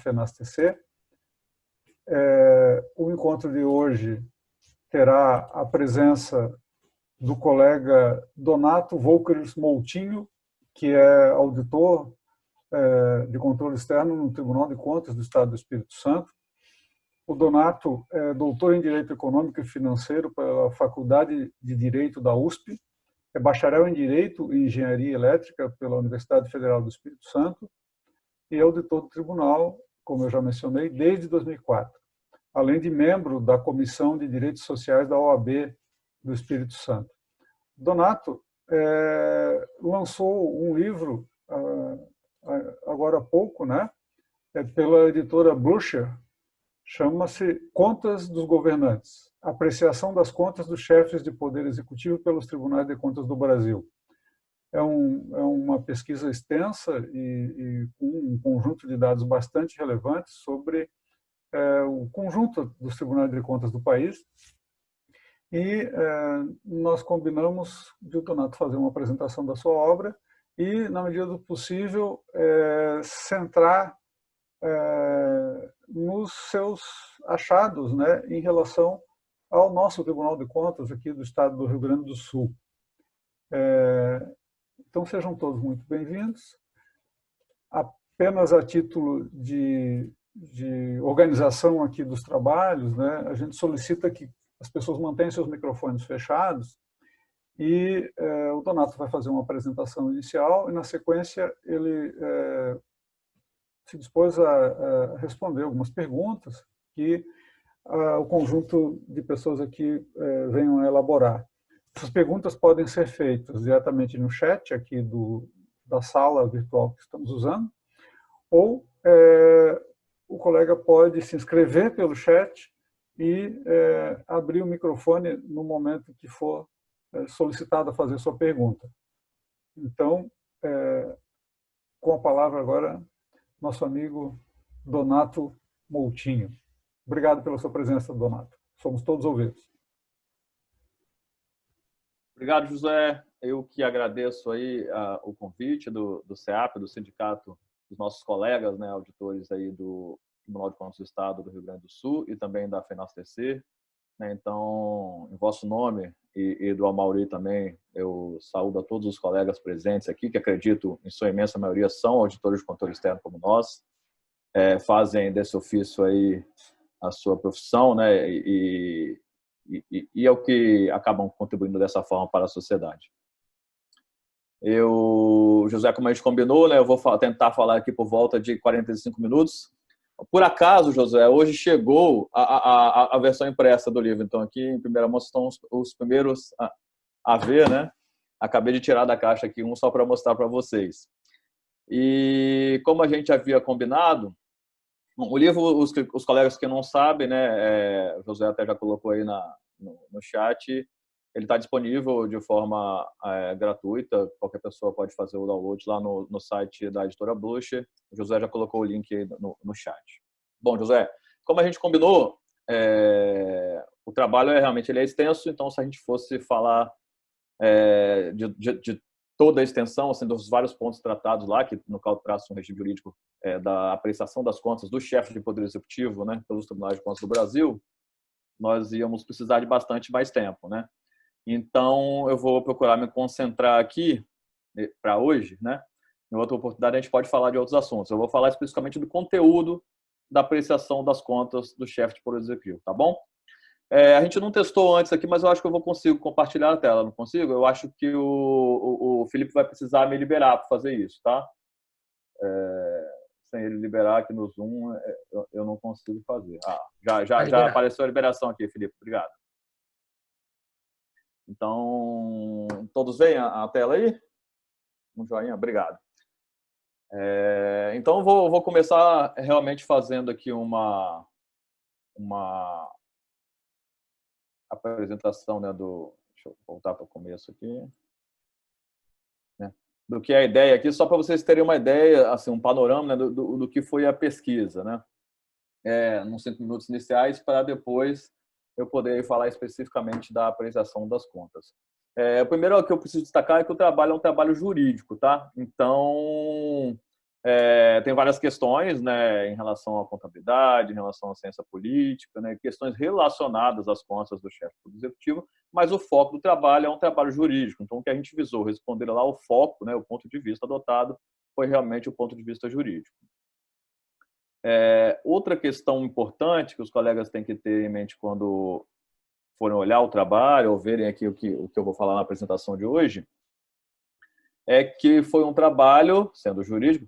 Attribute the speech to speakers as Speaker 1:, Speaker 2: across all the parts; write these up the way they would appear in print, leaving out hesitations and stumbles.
Speaker 1: FENAS-TC. O encontro de hoje terá a presença do colega Donato Volkers Moutinho, que é auditor de controle externo no Tribunal de Contas do Estado do Espírito Santo. O Donato é doutor em Direito Econômico e Financeiro pela Faculdade de Direito da USP, é bacharel em Direito e Engenharia Elétrica pela Universidade Federal do Espírito Santo e é auditor do Tribunal, como eu já mencionei, desde 2004, além de membro da Comissão de Direitos Sociais da OAB do Espírito Santo. Donato lançou um livro agora há pouco, né, pela editora Blucher, chama-se Contas dos Governantes, Apreciação das Contas dos Chefes de Poder Executivo pelos Tribunais de Contas do Brasil. É uma pesquisa extensa e com um conjunto de dados bastante relevantes sobre o conjunto dos Tribunais de Contas do país. E nós combinamos de o Donato fazer uma apresentação da sua obra e, na medida do possível, centrar nos seus achados, né, em relação ao nosso Tribunal de Contas aqui do estado do Rio Grande do Sul. Então, sejam todos muito bem-vindos. Apenas a título de organização aqui dos trabalhos, né, a gente solicita que as pessoas mantenham seus microfones fechados e o Donato vai fazer uma apresentação inicial e, na sequência, ele se dispôs a responder algumas perguntas que o conjunto de pessoas aqui venham a elaborar. Essas perguntas podem ser feitas diretamente no chat aqui da sala virtual que estamos usando, ou o colega pode se inscrever pelo chat e abrir o microfone no momento que for solicitado a fazer sua pergunta. Então, com a palavra agora, nosso amigo Donato Moutinho. Obrigado pela sua presença, Donato. Somos todos ouvidos.
Speaker 2: Obrigado, José. Eu que agradeço aí o convite do CEAP, do Sindicato dos nossos colegas, né, auditores aí do Tribunal de Contas do Estado do Rio Grande do Sul e também da FENAS-TC. Então, em vosso nome e do Amauri também, eu saúdo a todos os colegas presentes aqui, que acredito, em sua imensa maioria, são auditores de controle externo como nós, fazem desse ofício aí a sua profissão, né, e é o que acabam contribuindo dessa forma para a sociedade. José, como a gente combinou, né, eu vou tentar falar aqui por volta de 45 minutos. Por acaso, José, hoje chegou a versão impressa do livro, então aqui em primeira mão estão os primeiros a ver, né? Acabei de tirar da caixa aqui um só para mostrar para vocês. E como a gente havia combinado, o livro, os colegas que não sabem, né, o José até já colocou aí no chat, ele está disponível de forma gratuita, qualquer pessoa pode fazer o download lá no site da editora Blucher. O José já colocou o link aí no chat. Bom, José, como a gente combinou, o trabalho realmente ele é extenso, então se a gente fosse falar de toda a extensão, assim, dos vários pontos tratados lá, que no caso traça um regime jurídico da apreciação das contas do chefe de poder executivo, né, pelos tribunais de contas do Brasil, nós íamos precisar de bastante mais tempo, né? Então, eu vou procurar me concentrar aqui para hoje, né? Em outra oportunidade, a gente pode falar de outros assuntos. Eu vou falar especificamente do conteúdo da apreciação das contas do chefe de poder executivo, tá bom? A gente não testou antes aqui, mas eu acho que eu consigo compartilhar a tela, não consigo? Eu acho que o Felipe vai precisar me liberar para fazer isso, tá? Sem ele liberar aqui no Zoom, eu não consigo fazer. Já apareceu a liberação aqui, Felipe. Obrigado. Então, todos veem a tela aí? Um joinha, obrigado. Então, eu vou começar realmente fazendo aqui uma apresentação, né, deixa eu voltar para o começo aqui. Né, do que é a ideia aqui, só para vocês terem uma ideia, assim, um panorama, né, do que foi a pesquisa, né? Nos 5 minutos iniciais, para depois eu poder falar especificamente da apreciação das contas. O primeiro que eu preciso destacar é que o trabalho é um trabalho jurídico, tá? Então, Tem várias questões, né, em relação à contabilidade, em relação à ciência política, né, questões relacionadas às contas do chefe do executivo, mas o foco do trabalho é um trabalho jurídico. Então, o que a gente visou responder lá, o foco, né, o ponto de vista adotado, foi realmente o ponto de vista jurídico. Outra questão importante que os colegas têm que ter em mente quando forem olhar o trabalho ou verem aqui o que eu vou falar na apresentação de hoje, é que foi um trabalho, sendo jurídico,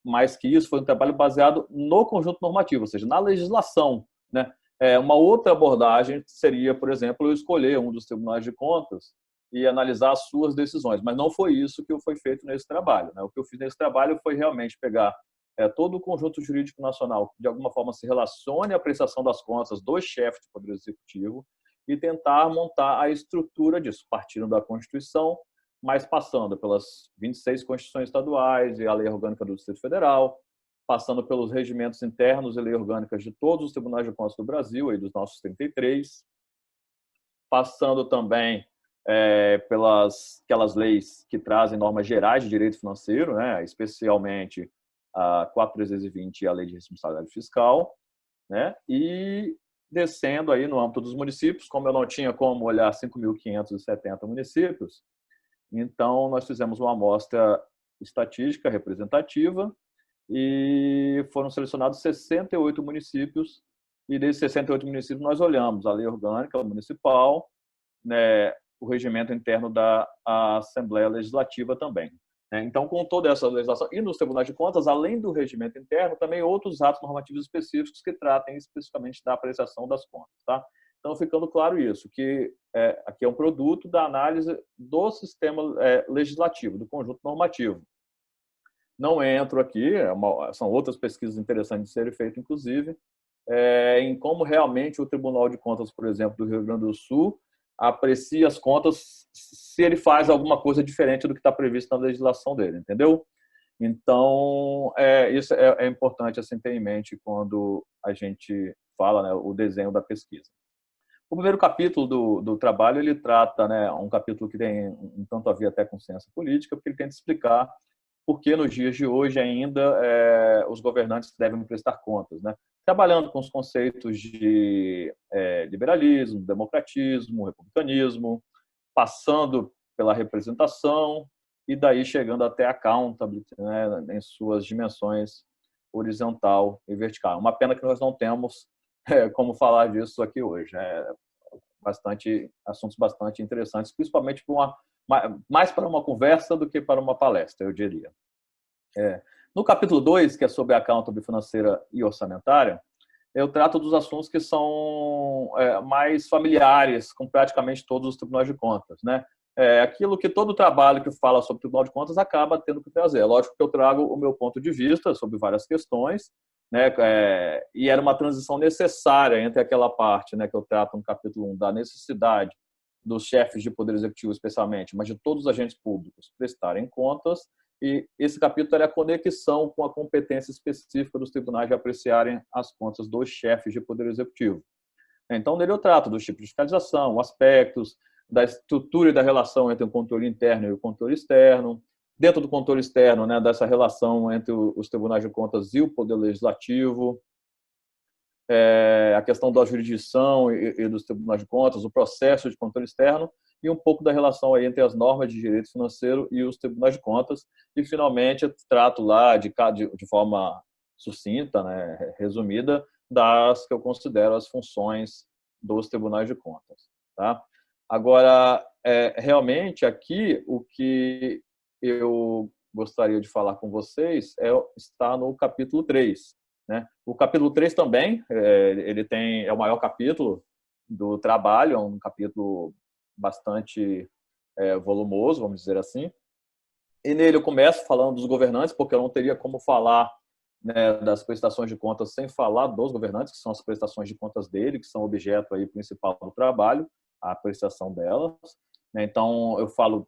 Speaker 2: mais que isso, foi um trabalho baseado no conjunto normativo, ou seja, na legislação, né? Uma outra abordagem seria, por exemplo, eu escolher um dos tribunais de contas e analisar as suas decisões, mas não foi isso que foi feito nesse trabalho, né? O que eu fiz nesse trabalho foi realmente pegar todo o conjunto jurídico nacional que, de alguma forma, se relacione à prestação das contas do chefe do Poder Executivo e tentar montar a estrutura disso, partindo da Constituição, mas passando pelas 26 constituições estaduais e a Lei Orgânica do Distrito Federal, passando pelos regimentos internos e leis orgânicas de todos os tribunais de contas do Brasil, aí dos nossos 33, passando também pelas aquelas leis que trazem normas gerais de direito financeiro, né, especialmente a 4.320 e a Lei de Responsabilidade Fiscal, né, e descendo aí no âmbito dos municípios, como eu não tinha como olhar 5.570 municípios, então nós fizemos uma amostra estatística representativa e foram selecionados 68 municípios, e desses 68 municípios nós olhamos a lei orgânica municipal, né, o regimento interno da Assembleia Legislativa também. Então, com toda essa legislação, e nos tribunais de contas, além do regimento interno, também outros atos normativos específicos que tratem especificamente da apreciação das contas. Tá? Então, ficando claro isso, que aqui é um produto da análise do sistema legislativo, do conjunto normativo. Não entro aqui, são outras pesquisas interessantes de serem feitas, inclusive, em como realmente o Tribunal de Contas, por exemplo, do Rio Grande do Sul, aprecia as contas se ele faz alguma coisa diferente do que está previsto na legislação dele, entendeu? Então, isso é importante assim, ter em mente quando a gente fala, né, o desenho da pesquisa. O primeiro capítulo do trabalho, ele trata, né, um capítulo que tem um tanto a ver até com ciência política, porque ele tenta explicar por que nos dias de hoje ainda os governantes devem prestar contas, né? Trabalhando com os conceitos de liberalismo, democratismo, republicanismo, passando pela representação e daí chegando até a accountability, né, em suas dimensões horizontal e vertical. Uma pena que nós não temos como falar disso aqui hoje. Assuntos bastante interessantes, principalmente mais para uma conversa do que para uma palestra, eu diria. No capítulo 2, que é sobre a accountability financeira e orçamentária, eu trato dos assuntos que são mais familiares com praticamente todos os tribunais de contas, né? Aquilo que todo trabalho que fala sobre o Tribunal de Contas acaba tendo que trazer. É lógico que eu trago o meu ponto de vista sobre várias questões, né? E era uma transição necessária entre aquela parte, né, que eu trato no capítulo 1 da necessidade dos chefes de poder executivo especialmente, mas de todos os agentes públicos prestarem contas, e esse capítulo era a conexão com a competência específica dos tribunais de apreciarem as contas dos chefes de poder executivo. Então, nele eu trato dos tipos de fiscalização, aspectos da estrutura e da relação entre o controle interno e o controle externo, dentro do controle externo, né, dessa relação entre os tribunais de contas e o poder legislativo, a questão da jurisdição e dos tribunais de contas, o processo de controle externo e um pouco da relação aí entre as normas de direito financeiro e os tribunais de contas. E, finalmente, eu trato lá de forma sucinta, né, resumida, das que eu considero as funções dos tribunais de contas. Tá? Agora, realmente, aqui, o que eu gostaria de falar com vocês está no capítulo 3. Né? O capítulo 3 também, ele é o maior capítulo do trabalho, é um capítulo bastante volumoso, vamos dizer assim. E nele eu começo falando dos governantes, porque eu não teria como falar, né, das prestações de contas sem falar dos governantes, que são as prestações de contas dele, que são objeto aí principal do trabalho, a prestação delas. Então, eu falo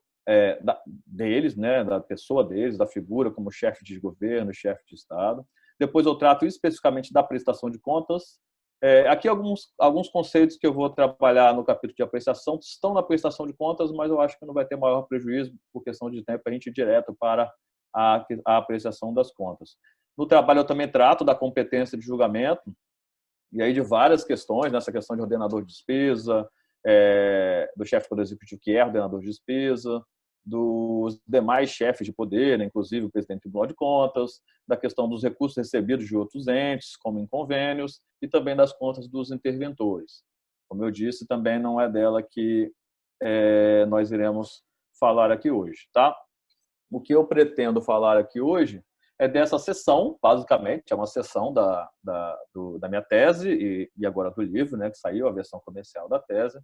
Speaker 2: deles, né, da pessoa deles, da figura como chefe de governo, chefe de Estado. Depois eu trato especificamente da prestação de contas. Aqui alguns conceitos que eu vou trabalhar no capítulo de apreciação estão na prestação de contas, mas eu acho que não vai ter maior prejuízo por questão de tempo a gente ir direto para a apreciação das contas. No trabalho, eu também trato da competência de julgamento, e aí de várias questões, nessa questão de ordenador de despesa, do chefe do Poder Executivo, que é ordenador de despesa, dos demais chefes de poder, né, inclusive o presidente do Tribunal de Contas, da questão dos recursos recebidos de outros entes, como em convênios, e também das contas dos interventores. Como eu disse, também não é dela que nós iremos falar aqui hoje, tá? O que eu pretendo falar aqui hoje é dessa sessão, basicamente, é uma sessão da minha tese e agora do livro, né, que saiu, a versão comercial da tese,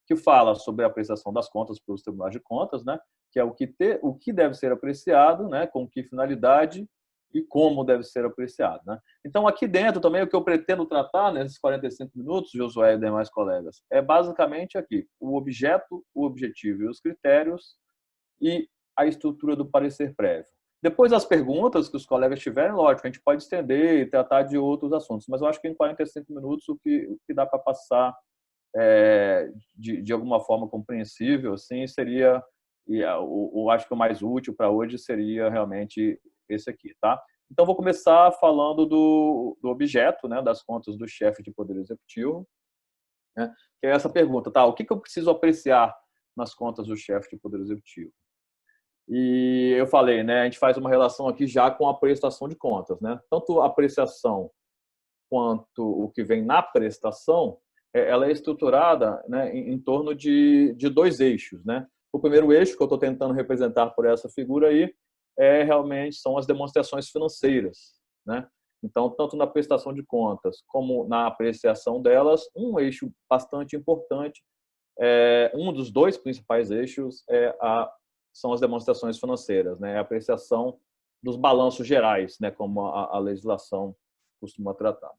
Speaker 2: que fala sobre a apreciação das contas pelos tribunais de contas, né, que é o que deve ser apreciado, né, com que finalidade e como deve ser apreciado. Né? Então, aqui dentro também, o que eu pretendo tratar nesses 45 minutos, Josué e demais colegas, é basicamente aqui o objeto, o objetivo e os critérios e a estrutura do parecer prévio. Depois das perguntas que os colegas tiverem, lógico, a gente pode estender e tratar de outros assuntos, mas eu acho que em 45 minutos o que dá para passar de alguma forma compreensível, assim, seria, eu acho que o mais útil para hoje seria realmente esse aqui, tá? Então, vou começar falando do objeto, né, das contas do chefe de Poder Executivo, né, que é essa pergunta, tá? O que eu preciso apreciar nas contas do chefe de Poder Executivo? E eu falei, né, a gente faz uma relação aqui já com a prestação de contas, né? Tanto a apreciação quanto o que vem na prestação, ela é estruturada, né, em torno de dois eixos, né? O primeiro eixo que eu estou tentando representar por essa figura aí realmente são as demonstrações financeiras, né? Então, tanto na prestação de contas como na apreciação delas, um eixo bastante importante, um dos dois principais eixos são as demonstrações financeiras, né? A apreciação dos balanços gerais, né? Como a legislação costuma tratar.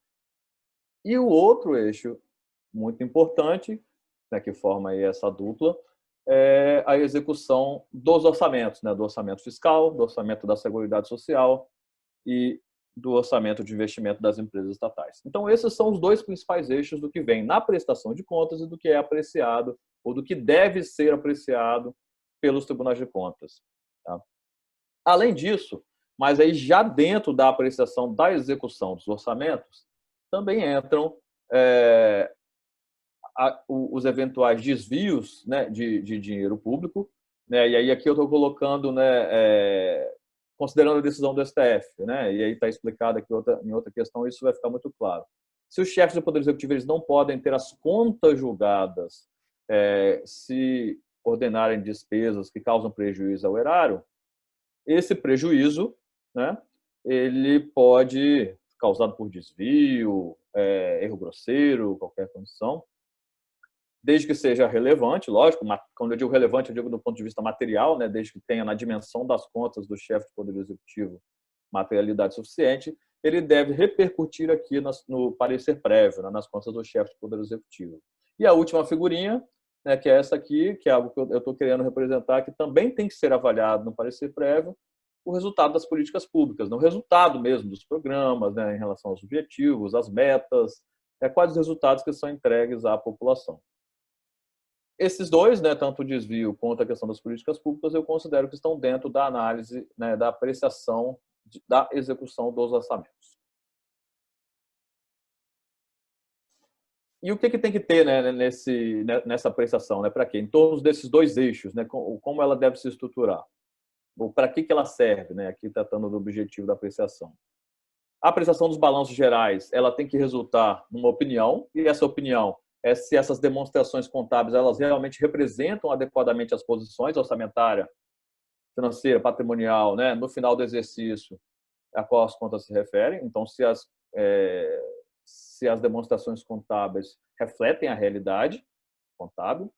Speaker 2: E o outro eixo muito importante, né, que forma aí essa dupla, é a execução dos orçamentos, né, do orçamento fiscal, do orçamento da Seguridade Social e do orçamento de investimento das empresas estatais. Então, esses são os dois principais eixos do que vem na prestação de contas e do que é apreciado ou do que deve ser apreciado pelos tribunais de contas. Tá? Além disso, mas aí já dentro da apreciação da execução dos orçamentos, também entram os eventuais desvios, né, de dinheiro público, né, e aí aqui eu estou colocando, né, considerando a decisão do STF, né, e aí está explicado aqui em outra questão, isso vai ficar muito claro. Se os chefes do Poder Executivo eles não podem ter as contas julgadas se ordenarem despesas que causam prejuízo ao erário, esse prejuízo, né, ele pode causado por desvio, erro grosseiro, qualquer condição, desde que seja relevante, lógico, quando eu digo relevante, eu digo do ponto de vista material, né, desde que tenha na dimensão das contas do chefe do Poder Executivo materialidade suficiente, ele deve repercutir aqui no parecer prévio, né, nas contas do chefe do Poder Executivo. E a última figurinha, né, que é essa aqui, que é algo que eu estou querendo representar, que também tem que ser avaliado no parecer prévio, o resultado das políticas públicas, né, o resultado mesmo dos programas, né, em relação aos objetivos, às metas, quais os resultados que são entregues à população. Esses dois, né, tanto o desvio quanto a questão das políticas públicas, eu considero que estão dentro da análise, né, da apreciação da execução dos orçamentos. E o que tem que ter, né, nessa apreciação, né, para quê? Em torno desses dois eixos, né, como ela deve se estruturar, ou para que ela serve, né, aqui tratando do objetivo da apreciação. A apreciação dos balanços gerais, ela tem que resultar numa opinião, e essa opinião é se essas demonstrações contábeis elas realmente representam adequadamente as posições orçamentária, financeira, patrimonial, né, no final do exercício a qual as contas se referem. Então, se as demonstrações contábeis refletem a realidade contábil.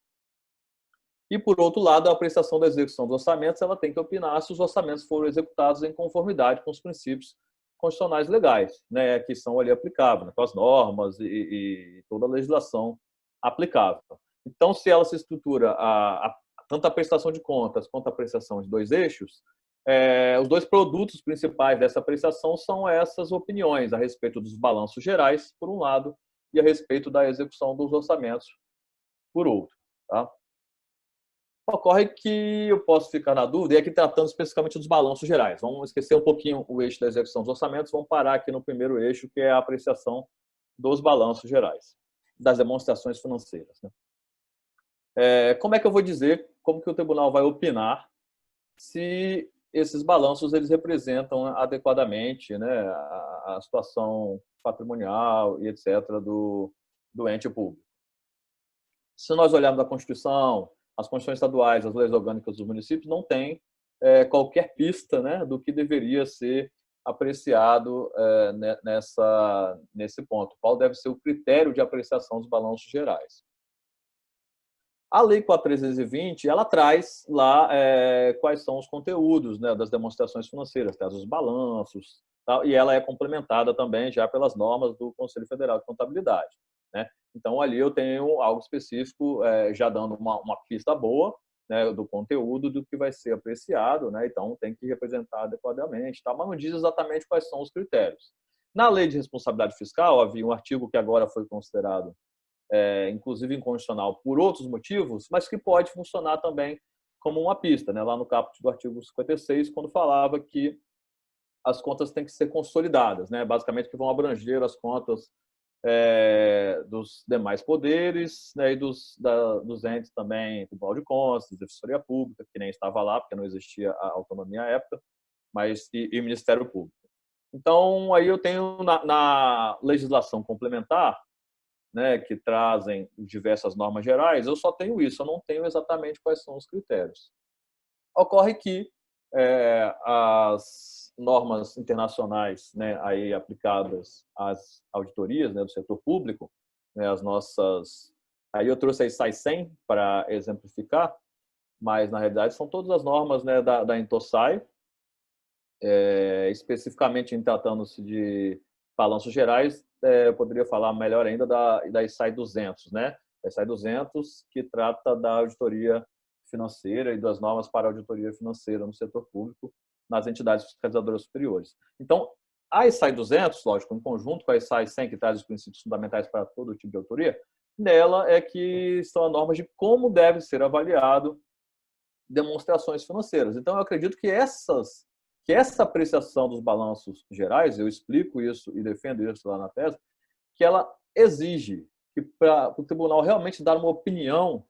Speaker 2: E, por outro lado, a apreciação da execução dos orçamentos ela tem que opinar se os orçamentos foram executados em conformidade com os princípios constitucionais legais, né, que são ali aplicáveis, né, com as normas e toda a legislação aplicável. Então, se ela se estrutura tanto a prestação de contas quanto a apreciação de dois eixos, os dois produtos principais dessa apreciação são essas opiniões a respeito dos balanços gerais, por um lado, e a respeito da execução dos orçamentos, por outro. Tá? Ocorre que eu posso ficar na dúvida, e aqui tratando especificamente dos balanços gerais. Vamos esquecer um pouquinho o eixo da execução dos orçamentos, vamos parar aqui no primeiro eixo, que é a apreciação dos balanços gerais, das demonstrações financeiras, né? Como é que eu vou dizer, como que o tribunal vai opinar se esses balanços eles representam adequadamente, né, a situação patrimonial e etc. do ente público? Se nós olharmos a Constituição, as constituições estaduais, as leis orgânicas dos municípios, não tem qualquer pista, né, do que deveria ser apreciado nesse ponto. Qual deve ser o critério de apreciação dos balanços gerais? A Lei 4.320, ela traz lá quais são os conteúdos, né, das demonstrações financeiras, traz os balanços, tal, e ela é complementada também já pelas normas do Conselho Federal de Contabilidade, né? Então, ali eu tenho algo específico já dando uma pista boa, né, do conteúdo do que vai ser apreciado, né? Então, tem que representar adequadamente, tal, mas não diz exatamente quais são os critérios. Na Lei de Responsabilidade Fiscal, havia um artigo que agora foi considerado inclusive inconstitucional por outros motivos, mas que pode funcionar também como uma pista, né? Lá no caput do artigo 56, quando falava que as contas têm que ser consolidadas, né? Basicamente que vão abranger as contas dos demais poderes, né? E dos entes também, Tribunal de Contas, Defensoria Pública, que nem estava lá, porque não existia a autonomia à época, mas e Ministério Público. Então, aí eu tenho na legislação complementar, né, que trazem diversas normas gerais, eu só tenho isso, eu não tenho exatamente quais são os critérios. Ocorre que as normas internacionais, né, aí aplicadas às auditorias, né, do setor público, né, as nossas... Aí eu trouxe a SAI 100 para exemplificar, mas na realidade são todas as normas, né, da Intosai, especificamente em tratando-se de balanços gerais, eu poderia falar melhor ainda da SAI 200, né? A SAI 200, que trata da auditoria financeira e das normas para a auditoria financeira no setor público, nas entidades fiscalizadoras superiores. Então, a SAI 200, lógico, em conjunto com a SAI 100, que traz os princípios fundamentais para todo tipo de auditoria, nela é que estão as normas de como deve ser avaliado demonstrações financeiras. Então, eu acredito que essa apreciação dos balanços gerais, eu explico isso e defendo isso lá na tese, que ela exige que para o tribunal realmente dar uma opinião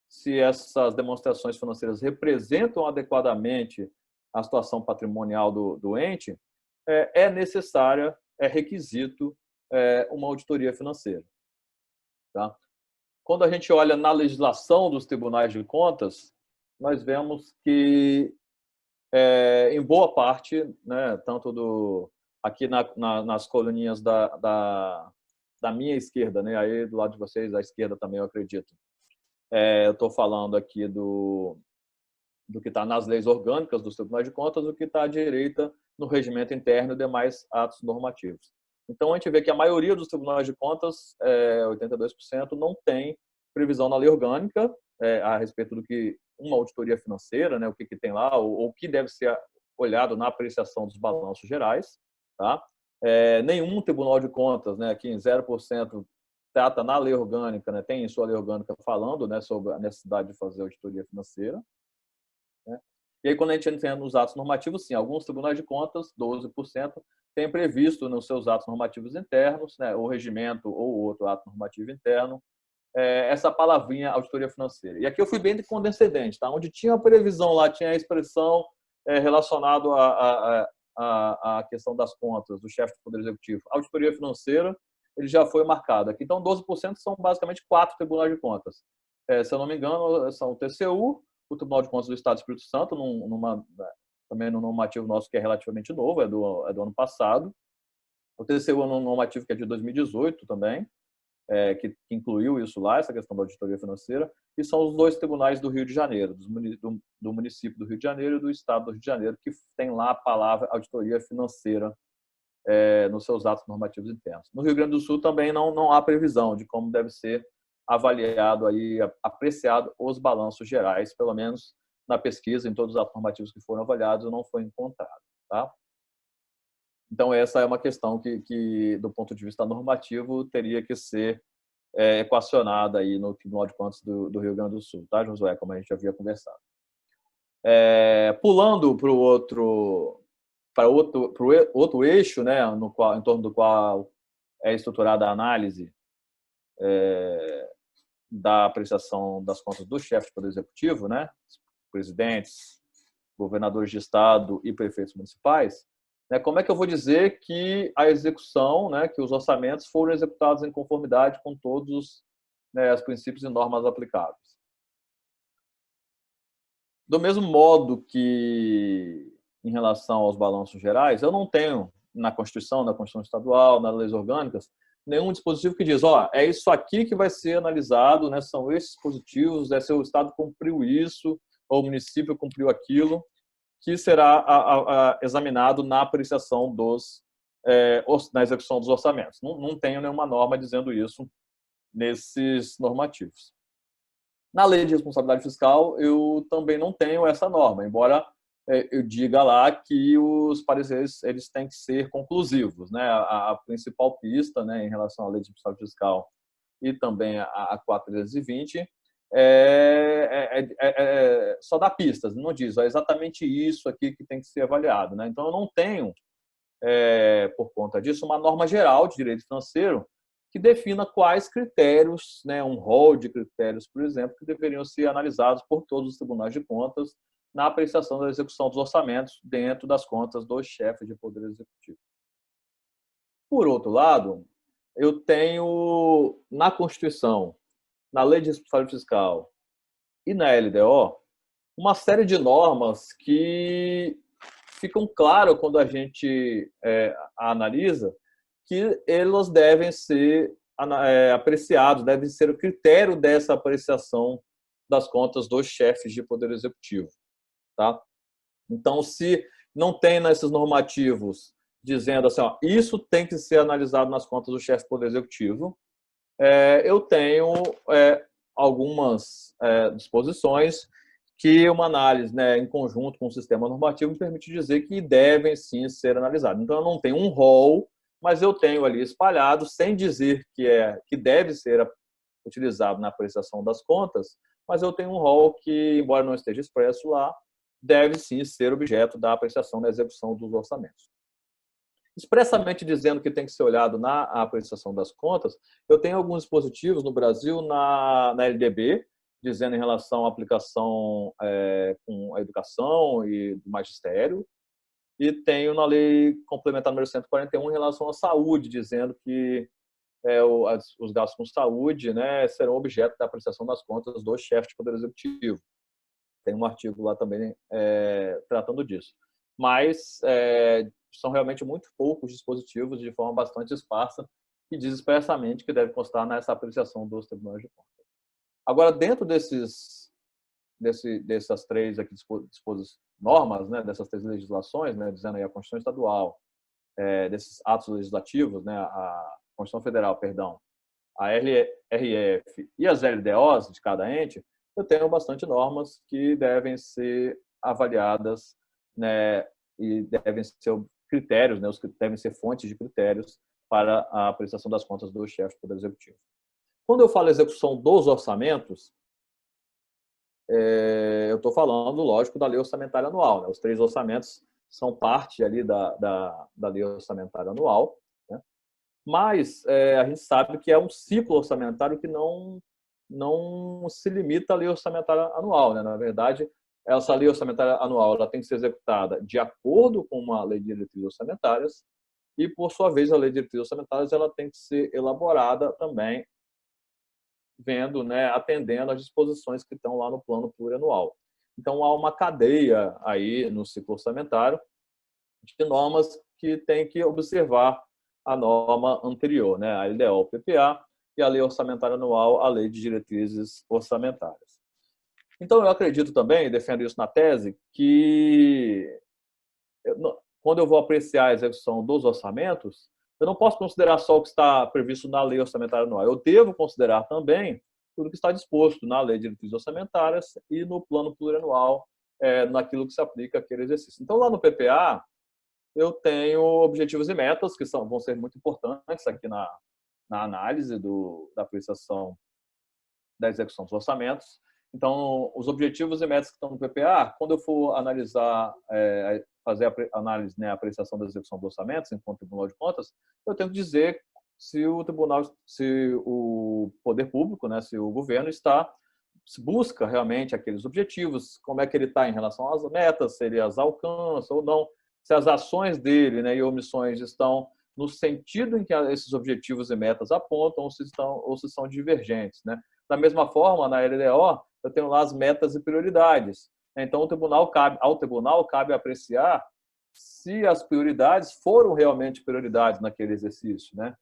Speaker 2: se essas demonstrações financeiras representam adequadamente a situação patrimonial do ente, é necessária, é requisito uma auditoria financeira. Tá? Quando a gente olha na legislação dos tribunais de contas, nós vemos que em boa parte, né, tanto aqui nas coluninhas da minha esquerda, né, aí do lado de vocês, à esquerda também, eu acredito. Eu estou falando aqui do que está nas leis orgânicas dos tribunais de contas, do que está à direita no regimento interno e demais atos normativos. Então, a gente vê que a maioria dos tribunais de contas, 82%, não tem previsão na lei orgânica a respeito do que uma auditoria financeira, né, o que tem lá, ou o que deve ser olhado na apreciação dos balanços gerais. Tá? Nenhum tribunal de contas, né, aqui em 0%, trata na lei orgânica, né, tem em sua lei orgânica falando, né, sobre a necessidade de fazer auditoria financeira. Né? E aí, quando a gente entra nos atos normativos, sim, alguns tribunais de contas, 12%, têm previsto nos seus atos normativos internos, né, o regimento ou outro ato normativo interno, essa palavrinha auditoria financeira. E aqui eu fui bem condescendente, tá? Onde tinha a previsão lá, tinha a expressão relacionada à questão das contas do chefe do Poder Executivo, auditoria financeira, ele já foi marcado aqui. Então, 12% são basicamente 4 tribunais de contas. Se eu não me engano, são o TCU, o Tribunal de Contas do Estado do Espírito Santo, também num normativo nosso que é relativamente novo, é do ano passado. O TCU é um normativo que é de 2018 também, que incluiu isso lá, essa questão da auditoria financeira, e são os 2 tribunais do Rio de Janeiro, do município do Rio de Janeiro e do Estado do Rio de Janeiro, que tem lá a palavra auditoria financeira nos seus atos normativos internos. No Rio Grande do Sul também não há previsão de como deve ser avaliado, aí, apreciado os balanços gerais, pelo menos na pesquisa, em todos os atos normativos que foram avaliados, não foi encontrado. Tá? Então, essa é uma questão que, do ponto de vista normativo, teria que ser equacionada aí no Tribunal de Contas do Rio Grande do Sul, tá, Josué? Como a gente havia conversado. Pulando para outro eixo, né, em torno do qual é estruturada a análise da apreciação das contas do chefe do Poder Executivo, né, presidentes, governadores de estado e prefeitos municipais, né, como é que eu vou dizer que a execução, né, que os orçamentos foram executados em conformidade com todos, né, os princípios e normas aplicáveis? Do mesmo modo que, em relação aos balanços gerais, eu não tenho na Constituição Estadual, nas leis orgânicas, nenhum dispositivo que diz, é isso aqui que vai ser analisado, né, são esses dispositivos, se o Estado cumpriu isso, ou o município cumpriu aquilo, que será examinado na apreciação na execução dos orçamentos. Não tenho nenhuma norma dizendo isso nesses normativos. Na lei de responsabilidade fiscal, eu também não tenho essa norma, embora eu diga lá que os pareceres eles têm que ser conclusivos, né? A principal pista, né, em relação à lei de responsabilidade fiscal e também a 4.320 só dá pistas, não diz exatamente isso aqui que tem que ser avaliado, né? Então eu não tenho, por conta disso, uma norma geral de direito financeiro que defina quais critérios, né, um rol de critérios, por exemplo, que deveriam ser analisados por todos os tribunais de contas na apreciação da execução dos orçamentos dentro das contas dos chefes de poder executivo. Por outro lado, eu tenho na Constituição, na Lei de Responsabilidade Fiscal e na LDO, uma série de normas que ficam claras quando a gente analisa que elas devem ser apreciados, devem ser o critério dessa apreciação das contas dos chefes de poder executivo. Tá? Então, se não tem nesses normativos dizendo assim, isso tem que ser analisado nas contas do chefe do poder executivo, eu tenho algumas disposições que uma análise, né, em conjunto com o sistema normativo me permite dizer que devem sim ser analisados. Então, eu não tenho um rol, mas eu tenho ali espalhado, sem dizer que deve ser utilizado na apreciação das contas, mas eu tenho um rol que, embora não esteja expresso lá, deve sim ser objeto da apreciação da execução dos orçamentos. Expressamente dizendo que tem que ser olhado na apreciação das contas, eu tenho alguns dispositivos no Brasil na LDB, dizendo em relação à aplicação com a educação e do magistério, e tenho na Lei Complementar número 141 em relação à saúde, dizendo que os gastos com saúde, né, serão objeto da apreciação das contas do chefe de poder executivo. Tem um artigo lá também tratando disso. Mas são realmente muito poucos dispositivos, de forma bastante esparsa, que diz expressamente que deve constar nessa apreciação dos tribunais de contas. Agora, dentro dessas três aqui normas, né, dessas três legislações, né, dizendo aí a Constituição Estadual, desses atos legislativos, né, a Constituição Federal, perdão, a RF e as LDOs de cada ente, eu tenho bastante normas que devem ser avaliadas, né, e devem ser critérios, né, os que devem ser fontes de critérios para a apreciação das contas do chefe do Poder Executivo. Quando eu falo execução dos orçamentos, eu estou falando, lógico, da lei orçamentária anual, né? Os 3 orçamentos são parte ali da lei orçamentária anual, né? Mas a gente sabe que é um ciclo orçamentário que não se limita à lei orçamentária anual, né? Na verdade, essa lei orçamentária anual ela tem que ser executada de acordo com uma lei de diretrizes orçamentárias e, por sua vez, a lei de diretrizes orçamentárias ela tem que ser elaborada também vendo, né, atendendo às disposições que estão lá no plano plurianual. Então, há uma cadeia aí no ciclo orçamentário de normas que tem que observar a norma anterior, né, a LDO, o PPA, e a Lei Orçamentária Anual, a Lei de Diretrizes Orçamentárias. Então, eu acredito também, defendo isso na tese, que quando eu vou apreciar a execução dos orçamentos, eu não posso considerar só o que está previsto na Lei Orçamentária Anual. Eu devo considerar também tudo que está disposto na Lei de Diretrizes Orçamentárias e no Plano Plurianual, naquilo que se aplica àquele exercício. Então, lá no PPA, eu tenho objetivos e metas que vão ser muito importantes aqui na análise da apreciação da execução dos orçamentos. Então, os objetivos e metas que estão no PPA, quando eu for analisar, fazer a análise, né, a apreciação da execução dos orçamentos enquanto Tribunal de Contas, eu tenho que dizer se o tribunal, se o poder público, né, se o governo se busca realmente aqueles objetivos, como é que ele está em relação às metas, se ele as alcança ou não, se as ações dele, né, e omissões estão no sentido em que esses objetivos e metas apontam ou se são divergentes, né? Da mesma forma, na LDO, eu tenho lá as metas e prioridades. Então, ao tribunal cabe apreciar se as prioridades foram realmente prioridades naquele exercício, né?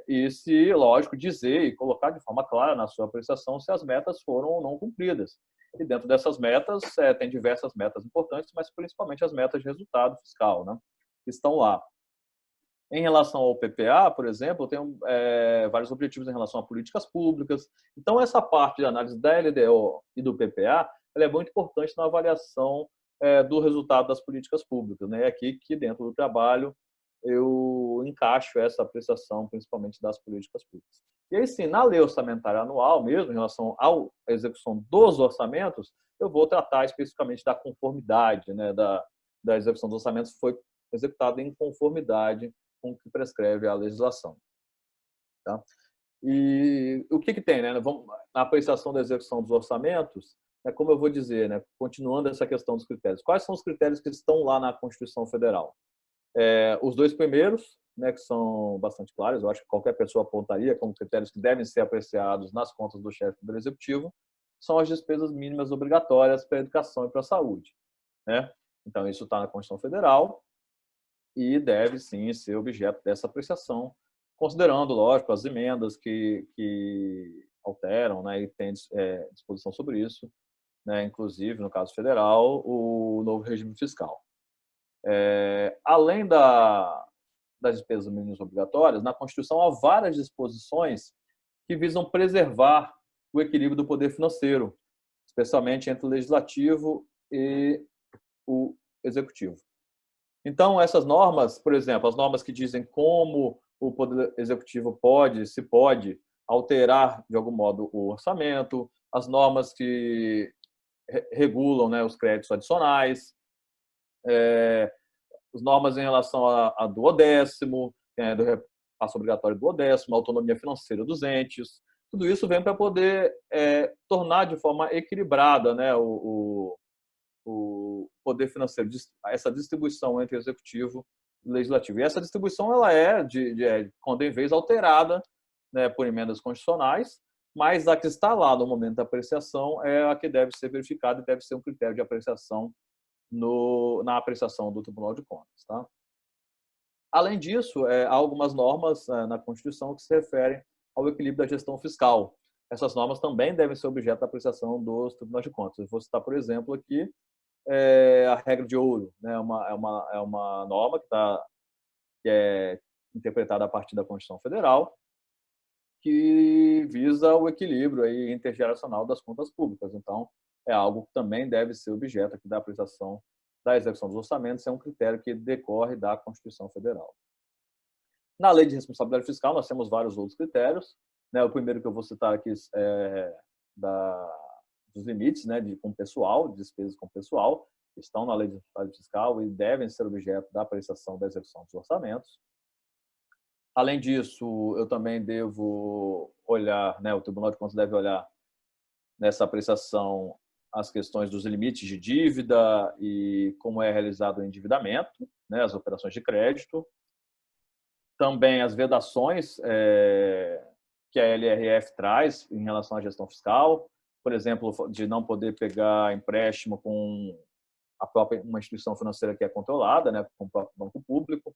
Speaker 2: E se, lógico, dizer e colocar de forma clara na sua apreciação se as metas foram ou não cumpridas. E dentro dessas metas, tem diversas metas importantes, mas principalmente as metas de resultado fiscal, né? Que estão lá. Em relação ao PPA, por exemplo, eu tenho vários objetivos em relação a políticas públicas. Então, essa parte de análise da LDO e do PPA ela é muito importante na avaliação do resultado das políticas públicas, né? É aqui que, dentro do trabalho, eu encaixo essa apreciação, principalmente das políticas públicas. E aí, sim, na lei orçamentária anual mesmo, em relação à execução dos orçamentos, eu vou tratar especificamente da conformidade, né? Da execução dos orçamentos foi executada em conformidade com o que prescreve a legislação. Tá? E o que tem, né? Na apreciação da execução dos orçamentos, como eu vou dizer, né? Continuando essa questão dos critérios. Quais são os critérios que estão lá na Constituição Federal? Os dois primeiros, né, que são bastante claros, eu acho que qualquer pessoa apontaria como critérios que devem ser apreciados nas contas do chefe do Executivo, são as despesas mínimas obrigatórias para a educação e para a saúde. Né? Então, isso está na Constituição Federal e deve, sim, ser objeto dessa apreciação, considerando, lógico, as emendas que alteram, né, e tem disposição sobre isso, né, inclusive, no caso federal, o novo regime fiscal. Além das despesas mínimas obrigatórias, na Constituição há várias disposições que visam preservar o equilíbrio do poder financeiro, especialmente entre o legislativo e o executivo. Então, essas normas, por exemplo, as normas que dizem como o poder executivo se pode alterar de algum modo o orçamento, as normas que regulam, né, os créditos adicionais, as normas em relação a duodécimo, do repasse obrigatório do duodécimo, a autonomia financeira dos entes. Tudo isso vem para poder tornar de forma equilibrada, né, o poder financeiro, essa distribuição entre executivo e legislativo. E essa distribuição ela quando em vez alterada, né, por emendas constitucionais, mas a que está lá no momento da apreciação é a que deve ser verificada e deve ser um critério de apreciação na apreciação do Tribunal de Contas. Tá? Além disso, há algumas normas na Constituição que se referem ao equilíbrio da gestão fiscal. Essas normas também devem ser objeto da apreciação dos Tribunais de Contas. Eu vou citar, por exemplo, aqui a regra de ouro. Né? É uma norma que é interpretada a partir da Constituição Federal, que visa o equilíbrio aí intergeracional das contas públicas. Então, é algo que também deve ser objeto aqui da apreciação da execução dos orçamentos, é um critério que decorre da Constituição Federal. Na Lei de Responsabilidade Fiscal, nós temos vários outros critérios. Né? O primeiro que eu vou citar aqui é dos limites, né, com pessoal, de despesas com pessoal, que estão na Lei de Responsabilidade Fiscal e devem ser objeto da apreciação da execução dos orçamentos. Além disso, eu também devo olhar, né, o Tribunal de Contas deve olhar nessa apreciação as questões dos limites de dívida e como é realizado o endividamento, né, as operações de crédito. Também as vedações que a LRF traz em relação à gestão fiscal, por exemplo, de não poder pegar empréstimo com uma instituição financeira que é controlada, né, com o próprio banco público.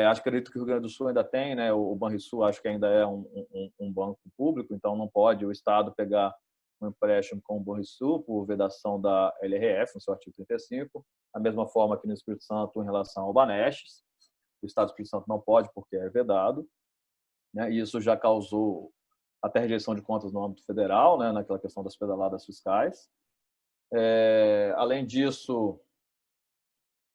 Speaker 2: Acredito que o Rio Grande do Sul ainda tem, né, o Banrisul acho que ainda é um banco público, então não pode o Estado pegar um empréstimo com o Banrisul por vedação da LRF, no seu artigo 35, da mesma forma que no Espírito Santo em relação ao Banestes, o Estado do Espírito Santo não pode porque é vedado, né, e isso já causou até rejeição de contas no âmbito federal, né, naquela questão das pedaladas fiscais. Além disso,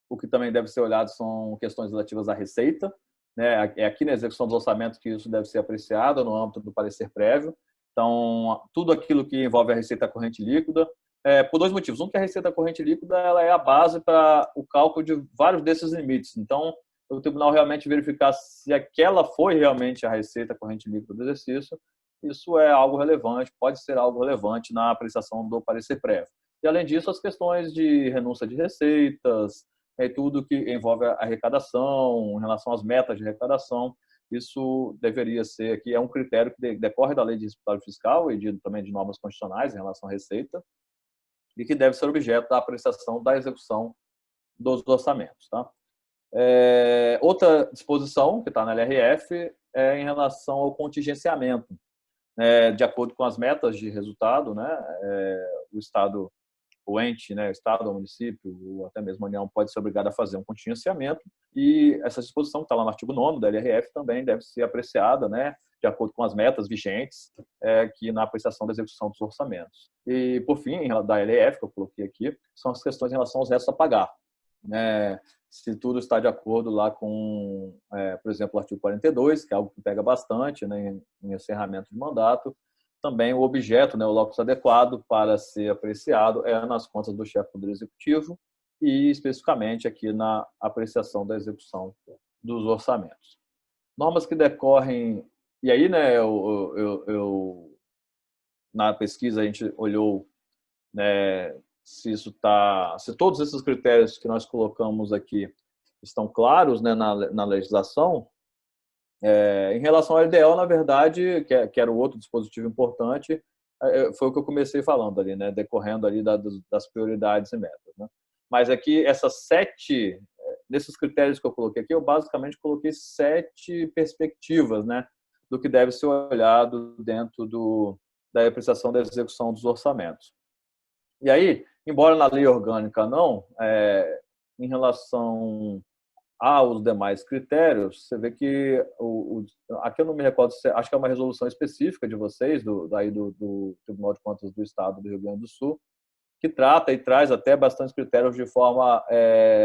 Speaker 2: o que também deve ser olhado são questões relativas à receita, né? É aqui na execução dos orçamentos que isso deve ser apreciado no âmbito do parecer prévio. Então, tudo aquilo que envolve a receita corrente líquida, por dois motivos. Um, que a receita corrente líquida ela é a base para o cálculo de vários desses limites. Então, o tribunal realmente verificar se aquela foi realmente a receita corrente líquida do exercício, isso é algo relevante, pode ser algo relevante na apreciação do parecer prévio. E, além disso, as questões de renúncia de receitas, tudo que envolve a arrecadação, em relação às metas de arrecadação, isso deveria ser aqui, é um critério que decorre da lei de resultado fiscal e também de normas constitucionais em relação à receita, e que deve ser objeto da apreciação da execução dos orçamentos. Tá? Outra disposição que está na LRF é em relação ao contingenciamento. De acordo com as metas de resultado, né, o Estado, o ente, né, o Estado, o município, ou até mesmo a União, pode ser obrigado a fazer um contingenciamento, e essa disposição que está lá no artigo 9º da LRF também deve ser apreciada, né, de acordo com as metas vigentes, que na apreciação da execução dos orçamentos. E, por fim, da LRF, que eu coloquei aqui, são as questões em relação aos restos a pagar. Se tudo está de acordo lá com, por exemplo, o artigo 42, que é algo que pega bastante, né, em encerramento de mandato, também o objeto, né, o locus adequado para ser apreciado é nas contas do chefe do Poder Executivo e especificamente aqui na apreciação da execução dos orçamentos. Normas que decorrem, e aí, né, na pesquisa a gente olhou, né, se todos esses critérios que nós colocamos aqui estão claros, né, na legislação. Em relação ao LDO, na verdade, que era o outro dispositivo importante, foi o que eu comecei falando ali, né, decorrendo ali das prioridades e metas. Né? Mas aqui, nesses critérios que eu coloquei aqui, eu basicamente coloquei 7 perspectivas, né, do que deve ser olhado dentro da apreciação da execução dos orçamentos. E aí, embora na lei orgânica não, em relação aos demais critérios, você vê que aqui eu não me recordo, acho que é uma resolução específica de vocês, do Tribunal de Contas do Estado do Rio Grande do Sul, que trata e traz até bastantes critérios de forma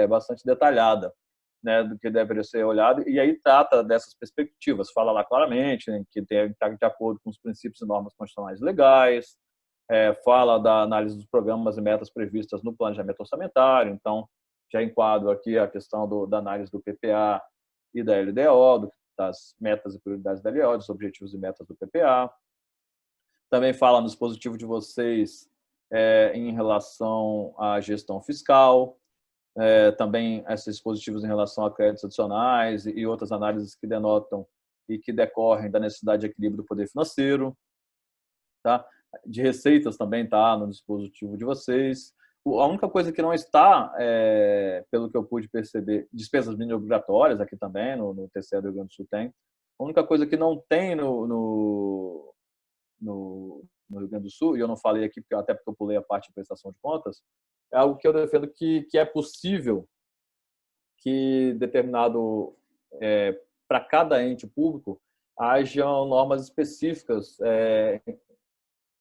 Speaker 2: bastante detalhada, né, do que deveria ser olhado, e aí trata dessas perspectivas, fala lá claramente, né, que tem que estar de acordo com os princípios e normas constitucionais legais, fala da análise dos programas e metas previstas no planejamento orçamentário, então já enquadro aqui a questão da análise do PPA e da LDO, das metas e prioridades da LDO, dos objetivos e metas do PPA. Também fala no dispositivo de vocês em relação à gestão fiscal, também esses dispositivos em relação a créditos adicionais e outras análises que denotam e que decorrem da necessidade de equilíbrio do poder financeiro. Tá? De receitas também está no dispositivo de vocês. A única coisa que não está, pelo que eu pude perceber, despesas mínimas obrigatórias aqui também, no TCE do Rio Grande do Sul tem. A única coisa que não tem no Rio Grande do Sul, e eu não falei aqui até porque eu pulei a parte de prestação de contas, é algo que eu defendo que é possível que determinado, para cada ente público, hajam normas específicas